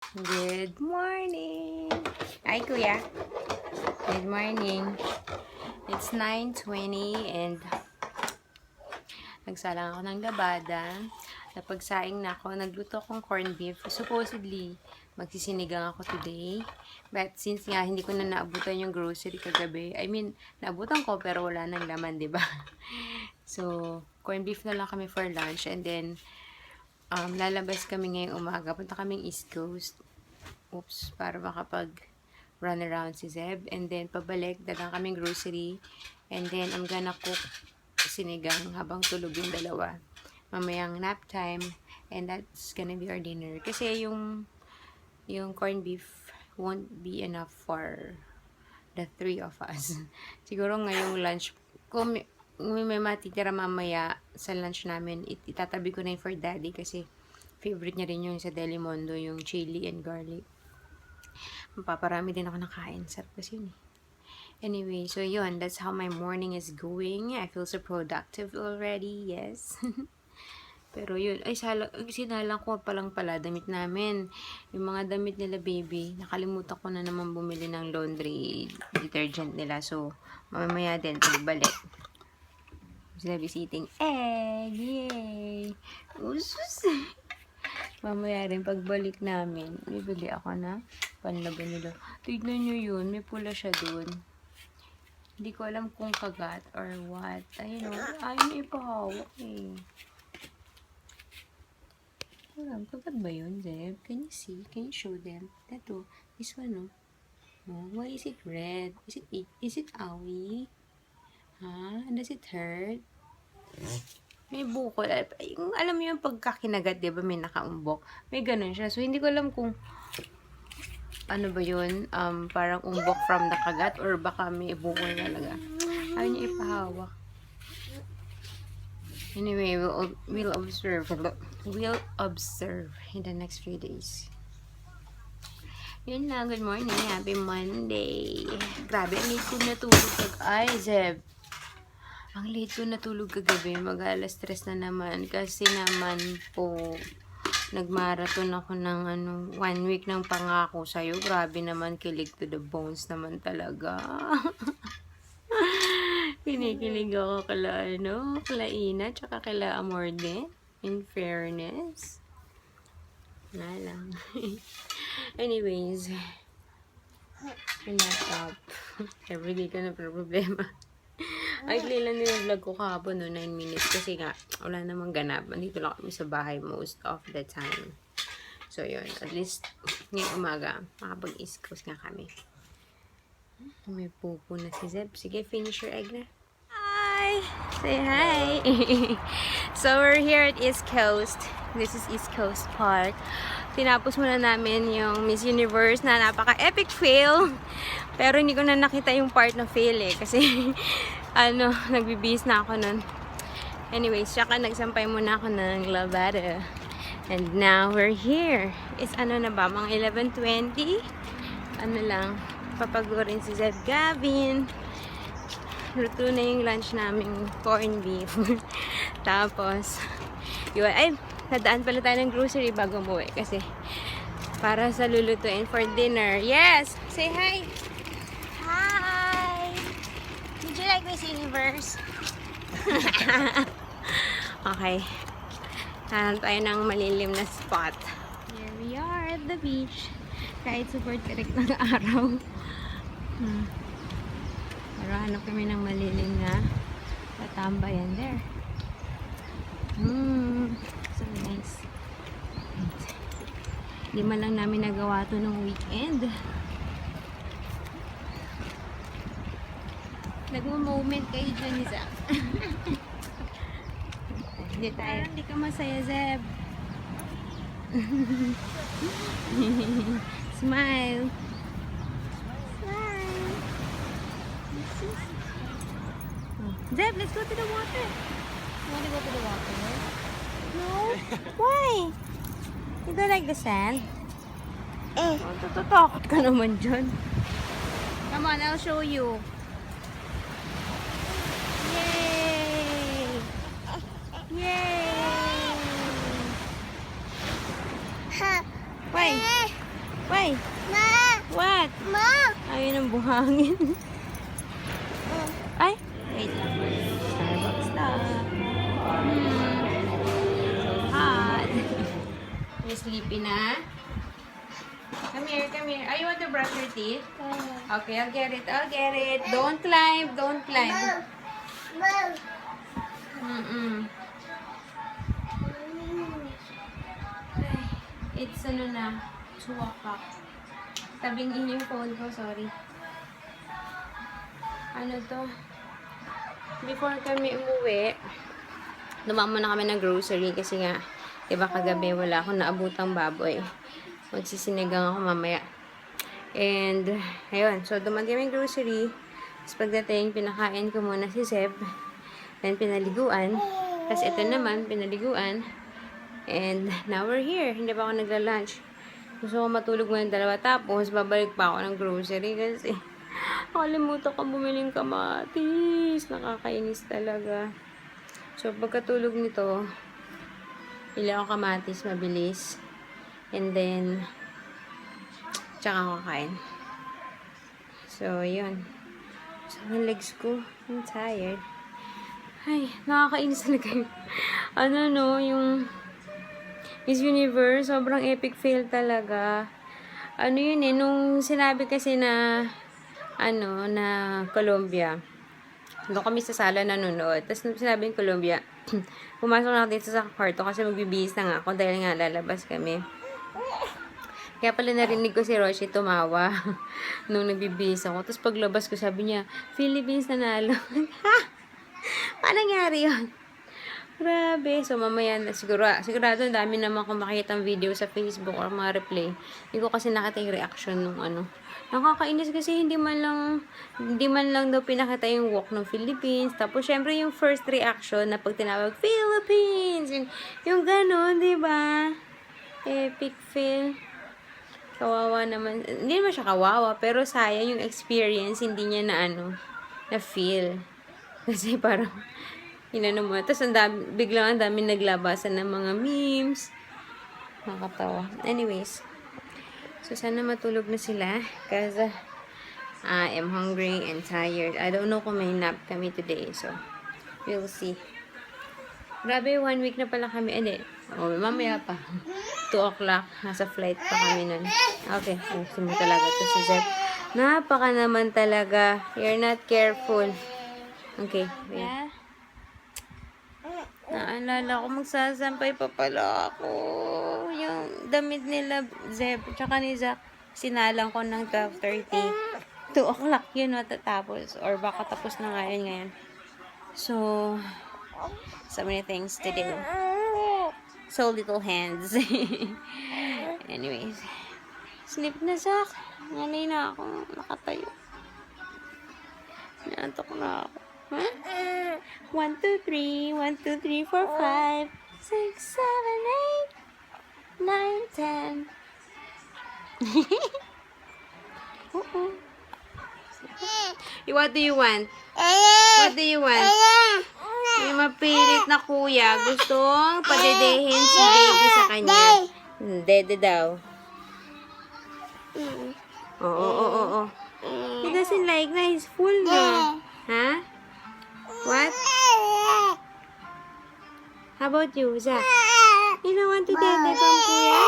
Good morning! Hi, Kuya. Good morning. It's 9:20 and nagsalang ako ng labada. Napagsaing na ako. Nagluto akong corned beef. Supposedly, magsisinigang ako today. But since nga, hindi ko na naabutan yung grocery kagabi. I mean, naabutan ko pero wala nang laman, di ba? So, corned beef na lang kami for lunch. And then, lalabas kami ngayong umaga. Punta kaming East Coast. Oops, para makapag run around si Zeb. And then, pabalik, dalang kaming grocery. And then, I'm gonna cook sinigang habang tulog yung dalawa. Mamayang nap time. And that's gonna be our dinner. Kasi yung corned beef won't be enough for the three of us. Siguro ngayong lunch, kung may matitira mamaya sa lunch namin, itatabi ko na yun for daddy kasi favorite niya rin yung sa Delimondo, yung chili and garlic. Mapaparami din ako nakain. Sarap kasi yun eh. Anyway, so yun, that's how my morning is going. I feel so productive already, yes. Pero yun, ay sinalang ko palang pala damit namin. Yung mga damit nila baby, nakalimutan ko na naman bumili ng laundry detergent nila. So, mamaya din, pagbalik. Sila visiting egg, yay! Usus! Mamaya rin, pagbalik namin, bibili ako na panlaban nila. Tignan nyo yun, may pula siya dun. Hindi ko alam kung kagat or what. Ayun o, ayaw niya ipahawak eh. Alam, kagat ba yun, Zeb? Can you see? Can you show them? Ito, this one o. Oh, why is it red? Is it owie? Ha? Does it hurt? May bukol. Yung, alam mo yung pagkakinagat, di ba, may nakaumbok. May ganun siya. So, hindi ko alam kung ano ba yun, parang umbok from the kagat or baka may bukol talaga. Ayaw niya ipahawak. Anyway, we'll observe. We'll observe in the next few days. Yun lang. Good morning. Happy Monday. Grabe, ang late ko natulog ay, Zeb. Ang late ko natulog kagabi. Mag-alas 3 na naman. Kasi naman po, nagmarathon ako ng 1 week ng pangako sa'yo. Grabe naman, kilig to the bones naman talaga. Kinikilig ako kala Ina, tsaka kala Amorde. In fairness. Wala lang. Anyways, yung laptop. Everyday ka na problema. Ay, lang nila-vlog ko kahapon, 9 minutes. Kasi nga, wala namang ganap. Nandito lang kami sa bahay most of the time. So, yun. At least, ngayong umaga, makapag-East Coast nga kami. May pupo na si Zeb. Sige, finish your egg na. Hi! Say hi! So, we're here at East Coast. This is East Coast Park. Tinapos muna namin yung Miss Universe na napaka-epic fail. Pero hindi ko na nakita yung part na fail eh. Kasi, nagbibihis na ako nun. Anyways, tsaka nagsampay muna ako ng labada. And now, we're here. It's na ba? Mga 11:20? Papagurin si Zeb Gavin. Luto na yung lunch namin, corned beef. Tapos, yun, nadaan pala tayo ng grocery bago umuwi. Kasi, para sa lulutuin for dinner. Yes! Say hi! Hi! Did you like Miss Universe? Okay. Hanap tayo ng malilim na spot. Here we are at the beach. Kahit super tirik ng araw. Pero hanap kami ng malilim na tatambayan there. So nice. Hindi man lang namin nagawa to ng weekend. Nagmo-moment kayo dyan, Isa. Hindi tayo. Hindi ka masaya, Zeb. Smile. Zeb, let's go to the water. You want to go to the water? No? Why? You don't like the sand? Takot ka naman dyan. Come on, I'll show you. Yay! Yay! Why? Why? Ma! What? Ma! Ayun ang buhangin. Ay! Wait lang. Starbucks stop. So hot. You sleepy na? Come here, come here. You want to brush your teeth? Okay, I'll get it. I'll get it. Don't climb. Don't climb. Ma! It's ano na, 2 o'clock. Tabing in yung phone ko, sorry. Ano to? Before kami umuwi, dumaan muna kami ng grocery kasi nga, diba kagabi wala akong naabutang baboy. Magsisinigang ako mamaya. And, ayun. So, dumaan kami ng grocery. Tapos pagdating, pinakain ko muna si Zeb. Then, pinaliguan. Tapos, ito naman, pinaliguan. And, now we're here. Hindi pa ako nagla-lunch. Gusto ko matulog muna ng 2. Tapos, babalik pa ako ng grocery kasi nakalimutan ko bumiling kamatis. Nakakainis talaga. So, pagkatulog nito, pili ako kamatis, mabilis. And then, tsaka ako kain. So, yun. So, ang legs ko. I'm tired. Ay, nakakainis talaga yun. Ano no, yung Miss Universe, sobrang epic fail talaga. Ano yun eh, nung sinabi kasi na na Colombia. Doon kami sa sala nanonood. Tapos nung sinabing Colombia, pumasok na ako dito sa kwarto kasi magbibihis na nga ako dahil nga lalabas kami. Kaya pala narinig ko si Roshi tumawa nung nagbibihis ako. Tapos paglabas ko sabi niya, Philippines nanalo. Ha? Paano nangyari yun? Grabe. So, mamaya na, sigurado ang dami naman kung makikita ang video sa Facebook or mga replay. Hindi ko kasi nakita yung reaction nung Nakakainis kasi hindi man lang daw pinakita yung walk ng Philippines. Tapos, syempre, yung first reaction na pag tinawag, Philippines! Yung gano'n, di ba? Epic fail. Kawawa naman. Hindi naman siya kawawa, pero sayang yung experience, hindi niya na feel. Kasi parang, mo. Tapos, biglang ang dami naglabasan ng mga memes. Nakakatawa. Anyways. So, sana matulog na sila. Kasi, I am hungry and tired. I don't know kung may nap kami today. So, we'll see. Grabe, 1 week na pala kami. Hindi. Mamaya pa. 2 o'clock. Nasa flight pa kami nun. Okay. Sumo talaga to si Zeb. Napaka naman talaga. You're not careful. Okay. Wait. Yeah. Naalala ko, magsasampay pa pala ako. Yung damit nila, Zeb, tsaka ni Zach, sinalang ko ng 12:30. 2 o'clock yun matatapos. Or baka tapos na ngayon. So, so many things to do. So little hands. Anyways. Sleep na, Zach. Nanay na ako. Nakatayo. Nantok na ako. Huh? 1, 2, 3. 1, 2, 3, 4, 5, 6, 7, 8, 9, 10. What do you want? What do you want? May mapilit na kuya. Gustong padedehin si baby sa kanya. Dede daw. Oo. He doesn't like na. He's full na. Ha? What? How about you, Zach? You don't want to dede from kuya?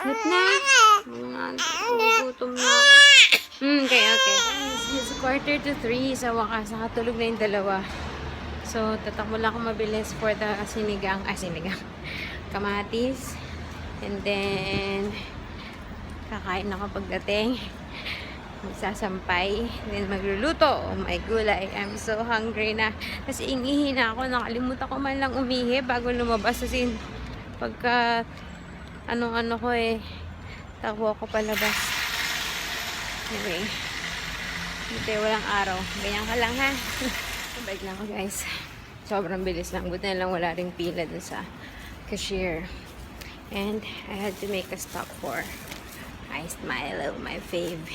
Sleep na? Gutom na ako. Okay. It's 2:45 sa wakas. Nakatulog na yung 2. So, tatakbo lang ako mabilis for the sinigang. Kamatis. And then, kakain ako pagdating. Magsasampay. Then, magluluto. Oh my gulay. I'm so hungry na. Kasi ingihi na ako. Nakalimutan ko man lang umihi bago lumabas. Kasi, pagka, ano ko takbo ako palabas. Anyway. Buti walang araw. Ganyan ka lang, ha? Balik na ako, guys. Sobrang bilis lang. Buti na lang wala ring pila dun sa cashier. And I had to make a stop for Iced Milo, my fave.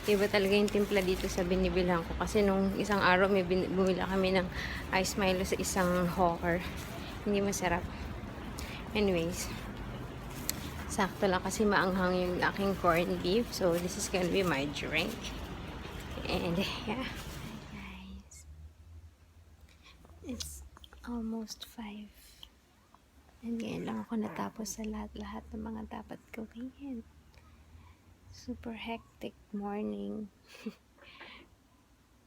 Iba talaga yung timpla dito sa binibilhan ko. Kasi nung isang araw, may bumila kami ng Iced Milo sa isang hawker. Hindi masarap. Anyways. Sakto lang kasi maanghang yung aking corned beef. So, this is gonna be my drink. And, yeah. Guys. It's almost 5. And ngayon lang ako natapos sa lahat-lahat ng mga dapat gawin. Super hectic morning.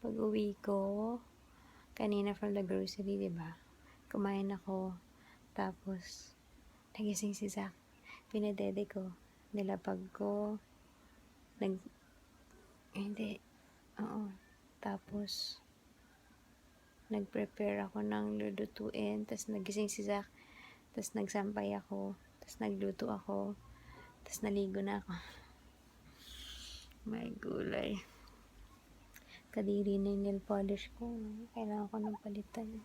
Pag-uwi ko, kanina from the grocery, diba? Kumain ako. Tapos, nagising si Zach. Pinadede ko. Nilapag ko. Hindi. Oo. Tapos, nag-prepare ako ng lulutuin. Tapos, nagising si Zach. Tapos, nagsampay ako. Tapos, nagluto ako. Tapos, naligo na ako. May gulay. Kadiri na yung nail polish ko. Kailangan ko ng palitan.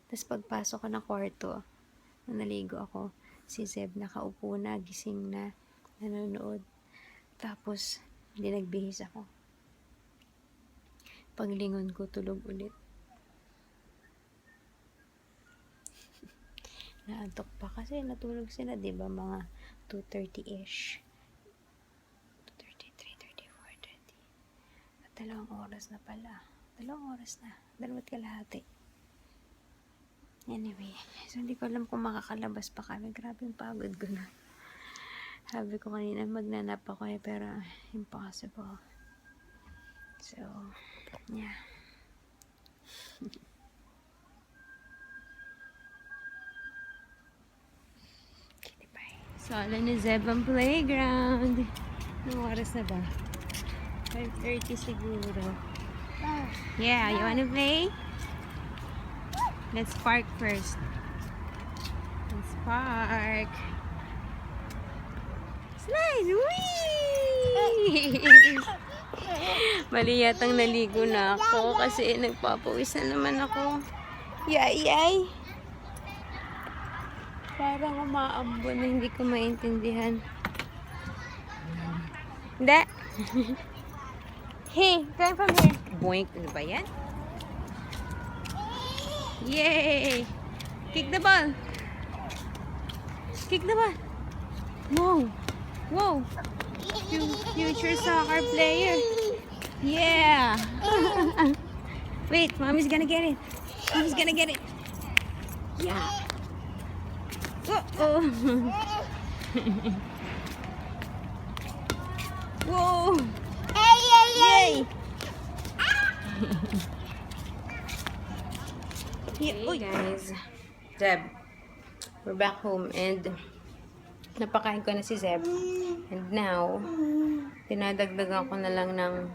Tapos, pagpasok ko ng kwarto, naligo ako, si Zeb nakaupo na, gising na, nanonood. Tapos, hindi nagbihis ako. Paglingon ko, tulog ulit. Naantok pa kasi natulog sila, diba? Mga 2:30-ish. 2:33, 34, 30. At 2 oras na pala. 2 oras na. 2 kalahati. Anyway, so hindi ko alam kung makakalabas pa kami. Grabe yung pagod ko na. Sabi ko kanina magnanap ako pero impossible. So, yeah. Okay, bye. Sala ni Zeb ang playground. Anong oras na ba? 5:30 siguro. Yeah, you wanna play? Let's park first. Let's park. Slide! Whee! Mali yatang naligo na ako kasi nagpapawis na naman ako. Yay! Parang umaambon na hindi ko maintindihan. Hindi. Hey, come from here. Boink. Ano ba yan? Yay! Kick the ball! Kick the ball! Wow! Wow! Future soccer player! Yeah! Wait, mommy's gonna get it. Mommy's gonna get it. Yeah! Uh-oh! Whoa! Yay! Hey guys, Zeb, we're back home and napakain ko na si Zeb and now dinadagdagan ko na lang ng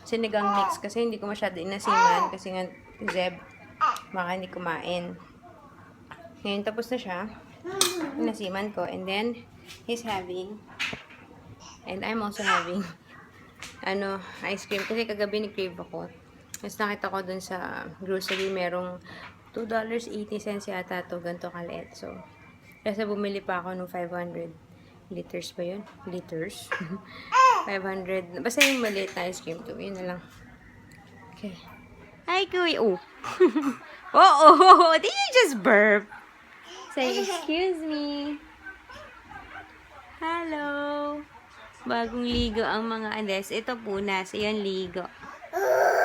sinigang mix kasi hindi ko masyado inasiman kasi nga Zeb baka hindi kumain. Ngayon tapos na siya, inasiman ko and then he's having and I'm also having ice cream kasi kagabi ni-crave ako. Mas nakita ko dun sa grocery, merong $2.80 yata to, ganito kaliit. So, kasi bumili pa ako ng 500 liters ba yun? Liters? 500. Basta yung maliit na ice cream to. Yun na lang. Okay. Hi, Kuya. Oh. Oh, did you just burp? Say, excuse me. Hello. Bagong ligo ang mga andes. Ito punas. Ayan, ligo.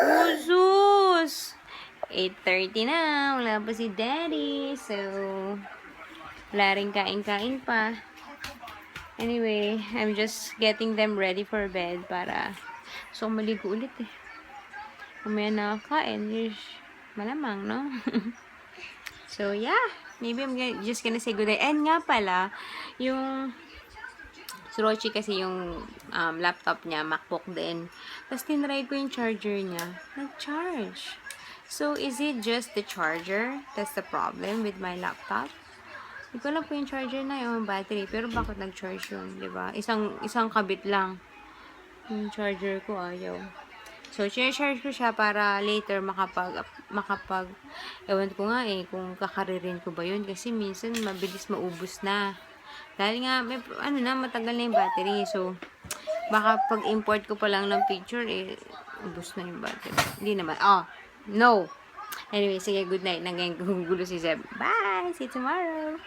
Usus! 8:30 na. Wala pa si Daddy. So, wala rin kain-kain pa. Anyway, I'm just getting them ready for bed para so maligo ulit eh. Kumaya nakakain. Malamang, no? So, yeah. Maybe I'm just gonna say good day. And nga pala, yung si Rochi kasi yung laptop niya, MacBook din. Tapos tinry ko yung charger niya. Nag-charge. So, is it just the charger? That's the problem with my laptop? Hindi ko alam po yung charger na yung battery. Pero bakit nag-charge yun? Diba? Isang kabit lang. Yung charger ko ayaw. So, charge ko siya para later ewan ko nga eh, kung kakaririn ko ba yun. Kasi minsan mabilis maubos na. Dahil nga, may, matagal na yung battery. So, baka pag-import ko pa lang ng picture, ubos na yung battery. Hindi naman. Oh, no. Anyway, sige, good night. Naging gugulo si Zeb. Bye! See you tomorrow!